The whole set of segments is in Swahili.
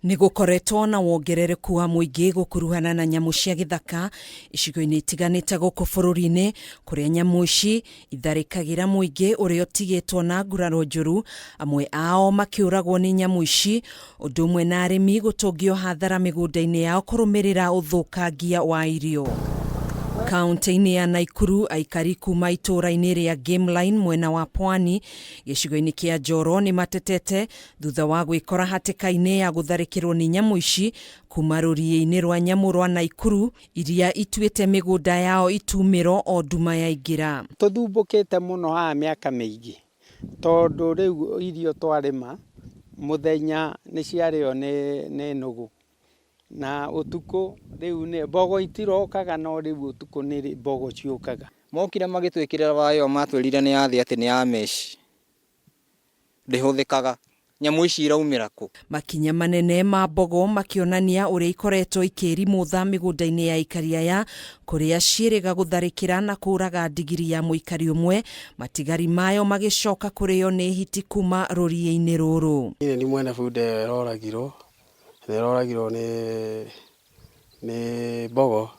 Nigukoretwo na wongerereku wa muingi gukuruhana na nyamu cia githaka icigo-ini itiganite guku bururi-ini kuria nyamu ici itharikagira muingi uria utigitwo na nguraro njuru, amwe ao makiuragwo ni nyamu ici, undu umwe na arimi gutungio hathara migunda-ini yao kurumirira uthukangia wa irio. Kaunti-ini ya Naikuru, aikari kuma itura-ini ria Gameline mwena wa Pwani gicigo-ini kia Njoro ni matetete thutha wa gwikora hatika-ini ya gutharikirwo ni nyamu ici kuma ruria-ini rwa nyamu rwa Naikuru iria ituite migunda yao itumiro o nduma yaingira. Tuthumbukite muno ha miaka mingi tondu riu irio twarima muthenya ni ciario ni nugu na utuku riu ni mbogo itirokaga no riu utuku ni mbogo ciukaga. Mokire magitwikirira bayo matwirire ni athi ati ni ya mesh ndihuthikaga nyamu ici iraumira ku. Makinya manene ma mbogo makionania uria ikoretwo ikirimutha migunda-ini ya aikari aya kuria ciiriga gutharikira na kuraga ndigiri ya muikari umwe, matigari mayo magicoka kurio ni hiti kuma ruria-ini ruru. Ni mwene bude roragirwo ni mbogo.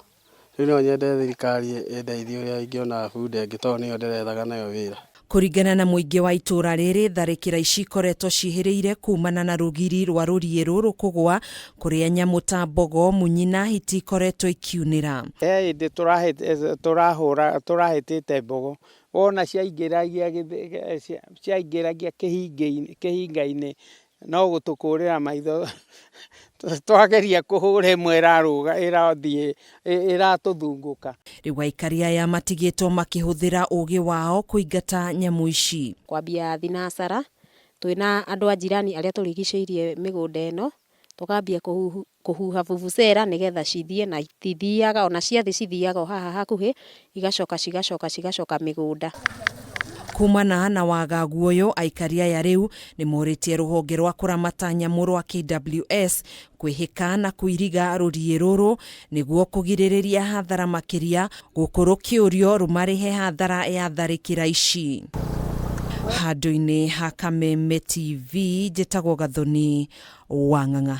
Riu no nyende thirikari endeithie uria ingiona bude ingi tondu niyo ndirethaga nayo wira. Kuringana na muingi wa itura riri, tharikira ici ikoretwo cihiriire kumana na rugiri rwa rurie ruru kugwa kuria nyamu ta mbogo, munyi na hiti ikoretwo ikiunira. Indi turahitite mbogo wona ciaingiragia kihinga-ini no gutukurira maitho twageria kuhura imwe iraruga irathie iratuthunguka. Riu aikari aya matigitwo makihuthira ugi wao kuingata nyamu ici. Kwambia thinasara twina andu a jirani aria turigiceirie migunda eno tukambia kuhuha vuvuzela nigetha cithie na itithiaga, ona ciathi cithiaga haha hakuhi cigacoka migunda. Kumana na wagagu uyu, aikari aya riu ni moritie ruhonge rwa kuramata nyamu rwa KWS kwihika na kuiriga rurie ruru niguo kugiririria hathara makiria gukuru kiurio rumarihe hathara ya tharikira ici. Handu-ini ha Kameme TV, njitagwo Gathoni Wang'ang'a.